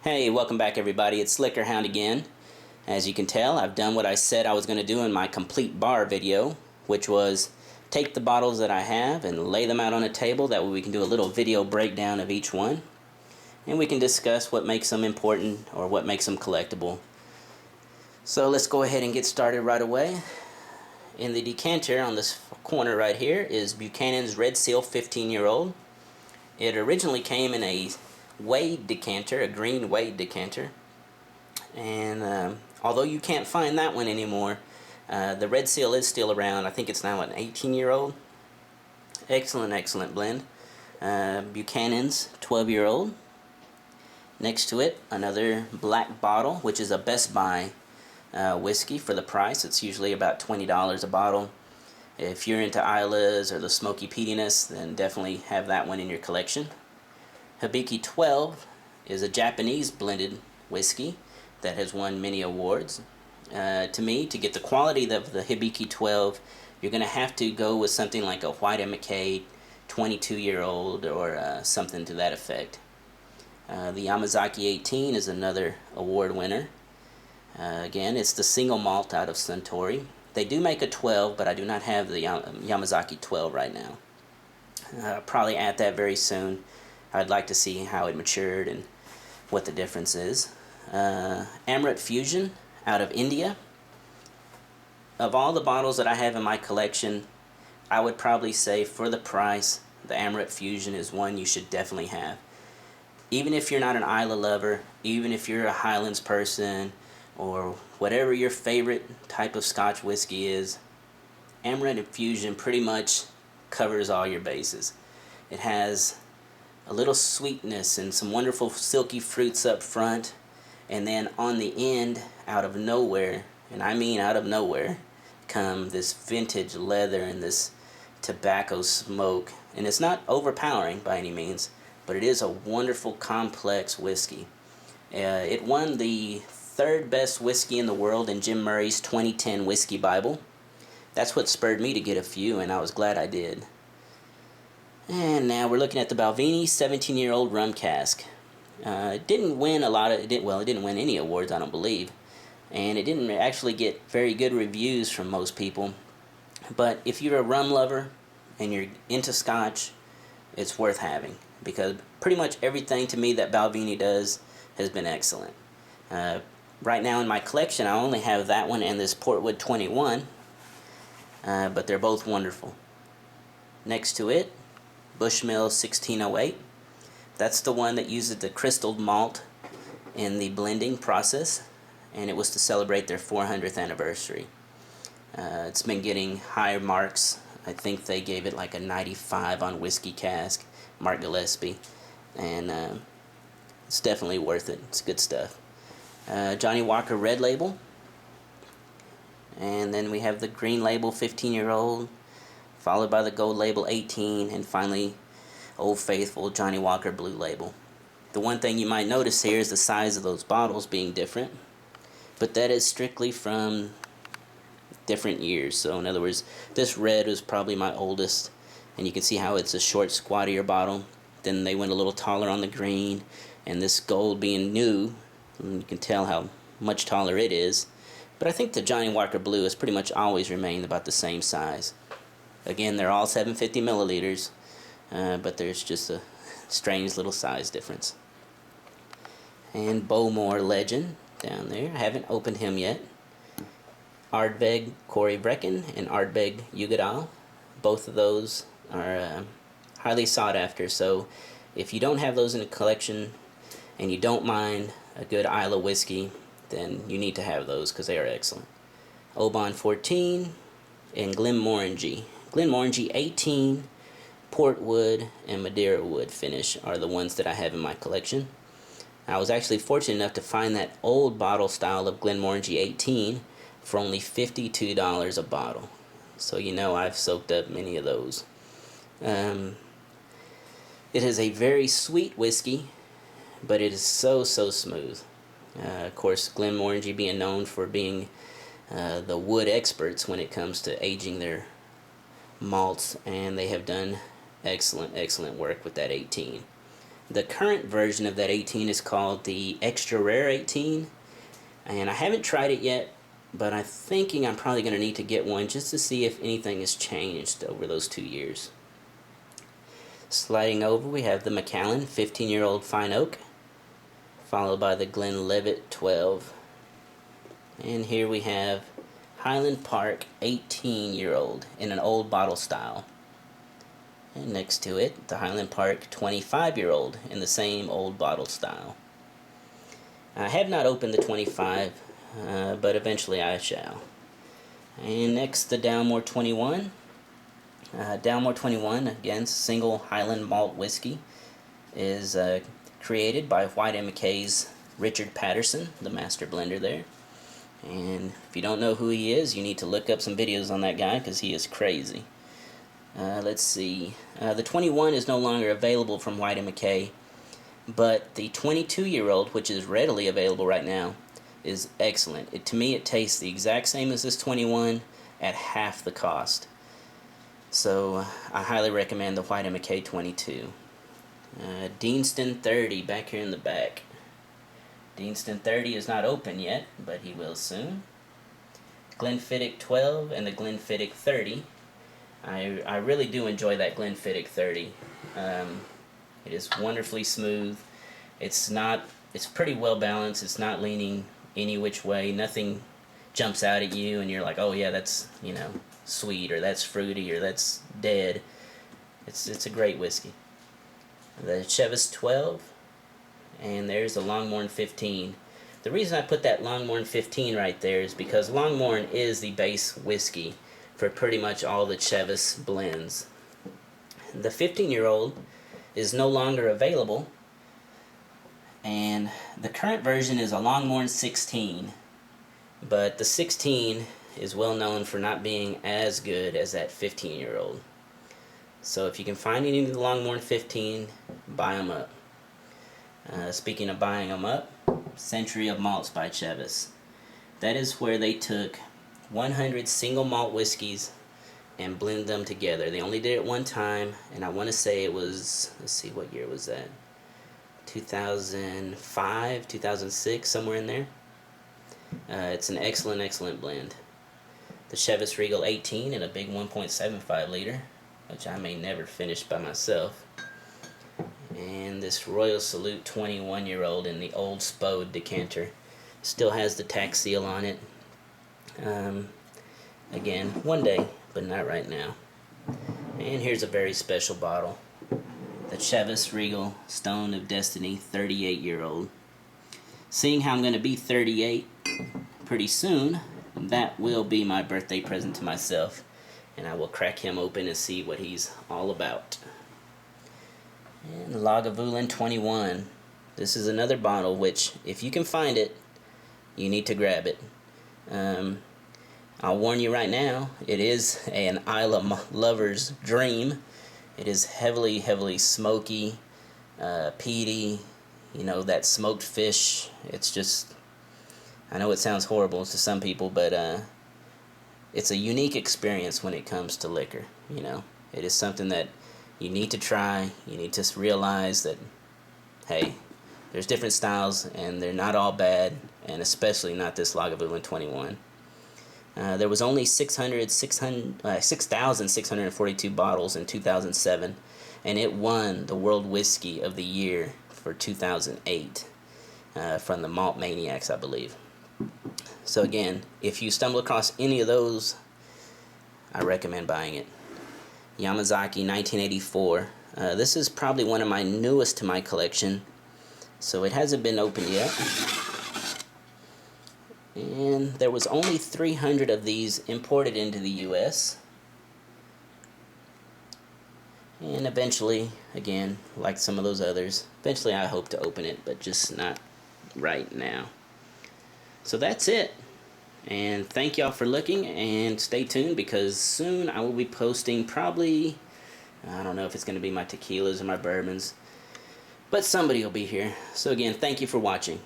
Hey, welcome back everybody. It's Liquor Hound again. As you can tell, I've done what I said I was going to do in my complete bar video, which was take the bottles that I have and lay them out on a table. That way we can do a little video breakdown of each one. And we can discuss what makes them important or what makes them collectible. So let's go ahead and get started right away. In the decanter on this corner right here is Buchanan's Red Seal 15-year-old. It originally came in a Wade decanter, a green Wade decanter, and although you can't find that one anymore, the Red Seal is still around. I think it's now an 18-year-old. Excellent blend. Buchanan's 12-year-old. Next to it, another black bottle, which is a Best Buy whiskey for the price. It's usually about $20 a bottle. If you're into Islays or the smoky peatiness, then definitely have that one in your collection. Hibiki 12 is a Japanese blended whiskey that has won many awards. To me, to get the quality of the Hibiki 12, you're going to have to go with something like a White McKay 22-year-old or something to that effect. The Yamazaki 18 is another award winner. Again, it's the single malt out of Suntory. They do make a 12, but I do not have the Yamazaki 12 right now. I'll probably add that very soon. I'd like to see how it matured and what the difference is. Amrut Fusion out of India. Of all the bottles that I have in my collection, I would probably say for the price, the Amrut Fusion is one you should definitely have. Even if you're not an Islay lover, even if you're a Highlands person, or whatever your favorite type of Scotch whiskey is, Amrut Fusion pretty much covers all your bases. It has a little sweetness and some wonderful silky fruits up front, and then on the end, out of nowhere, and I mean out of nowhere, come this vintage leather and this tobacco smoke. And it's not overpowering by any means, but it is a wonderful complex whiskey. It won the third best whiskey in the world in Jim Murray's 2010 Whiskey Bible. That's what spurred me to get a few, and I was glad I did. And now we're looking at the Balvenie 17-year-old rum cask. It didn't win it didn't win any awards, I don't believe, and it didn't actually get very good reviews from most people. But if you're a rum lover and you're into Scotch, it's worth having, because pretty much everything to me that Balvenie does has been excellent. Right now in my collection, I only have that one and this Portwood 21, but they're both wonderful. Next to it, Bushmills 1608. That's the one that uses the crystalled malt in the blending process, and it was to celebrate their 400th anniversary. It's been getting higher marks. I think they gave it like a 95 on Whiskey Cask, Mark Gillespie, and it's definitely worth it. It's good stuff. Johnny Walker Red Label, and then we have the Green Label 15-year-old, followed by the Gold Label 18, and finally Old Faithful Johnny Walker Blue Label. The one thing you might notice here is the size of those bottles being different, but that is strictly from different years. So in other words, this red was probably my oldest, and you can see how it's a short, squattier bottle. Then they went a little taller on the green, and this gold being new, you can tell how much taller it is. But I think the Johnny Walker Blue has pretty much always remained about the same size. Again, they're all 750 milliliters, but there's just a strange little size difference. And Bowmore Legend down there. I haven't opened him yet. Ardbeg Corey Brecken and Ardbeg Ugadal. Both of those are highly sought after, so if you don't have those in a collection and you don't mind a good Islay whiskey, then you need to have those because they are excellent. Oban 14 and Glenmorangie. Glenmorangie 18, Portwood, and Madeira Wood finish are the ones that I have in my collection. I was actually fortunate enough to find that old bottle style of Glenmorangie 18 for only $52 a bottle. So you know I've soaked up many of those. It is a very sweet whiskey, but it is so smooth. Of course, Glenmorangie being known for being the wood experts when it comes to aging their malts, and they have done excellent work with that 18. The current version of that 18 is called the Extra Rare 18, and I haven't tried it yet, but I'm thinking I'm probably going to need to get one just to see if anything has changed over those 2 years. Sliding over, we have the Macallan 15-year-old Fine Oak, followed by the Glenlivet 12. And here we have Highland Park 18-year-old in an old bottle style. And next to it, the Highland Park 25-year-old in the same old bottle style. I have not opened the 25, but eventually I shall. And next, the Dalmore 21. Dalmore 21, again, single Highland malt whiskey, is created by White & McKay's Richard Patterson, the master blender there. And if you don't know who he is, you need to look up some videos on that guy because he is crazy. Let's see. The 21 is no longer available from White & McKay, but the 22-year-old, which is readily available right now, is excellent. To me, it tastes the exact same as this 21 at half the cost. So I highly recommend the White & McKay 22. Deanston 30 back here in the back. Deanston 30 is not open yet, but he will soon. Glenfiddich 12 and the Glenfiddich 30. I really do enjoy that Glenfiddich 30. It is wonderfully smooth. It's pretty well balanced. It's not leaning any which way. Nothing jumps out at you and you're like, oh yeah, that's, you know, sweet, or that's fruity, or that's dead. It's a great whiskey. The Chivas 12, and there's the Longmorn 15. The reason I put that Longmorn 15 right there is because Longmorn is the base whiskey for pretty much all the Chivas blends. The 15-year-old is no longer available, and the current version is a Longmorn 16, but the 16 is well known for not being as good as that 15-year-old. So if you can find any of the Longmorn 15, buy them up. Speaking of buying them up, Century of Malts by Chivas. That is where they took 100 single malt whiskeys and blended them together. They only did it one time, and I want to say it was, let's see, what year was that? 2005, 2006, somewhere in there. It's an excellent blend. The Chivas Regal 18 in a big 1.75 liter, which I may never finish by myself. And this Royal Salute 21-year-old in the old Spode decanter. Still has the tax seal on it. Again, one day, but not right now. And here's a very special bottle. The Chivas Regal Stone of Destiny 38-year-old. Seeing how I'm going to be 38 pretty soon, that will be my birthday present to myself, and I will crack him open and see what he's all about. And Lagavulin 21. This is another bottle which, if you can find it, you need to grab it. I'll warn you right now, it is an Isla lover's dream. It is heavily smoky, peaty, you know, that smoked fish. It's just, I know it sounds horrible to some people, but it's a unique experience when it comes to liquor. You know, it is something that you need to try. You need to realize that, hey, there's different styles, and they're not all bad, and especially not this Lagavulin 21. There was only 6,642 bottles in 2007, and it won the World Whiskey of the Year for 2008 from the Malt Maniacs, I believe. So again, if you stumble across any of those, I recommend buying it. Yamazaki 1984. This is probably one of my newest to my collection, so it hasn't been opened yet. And there was only 300 of these imported into the US. And eventually, again, like some of those others, eventually I hope to open it, but just not right now. So that's it. And thank y'all for looking, and stay tuned because soon I will be posting probably, I don't know if it's going to be my tequilas or my bourbons, but somebody will be here. So again, thank you for watching.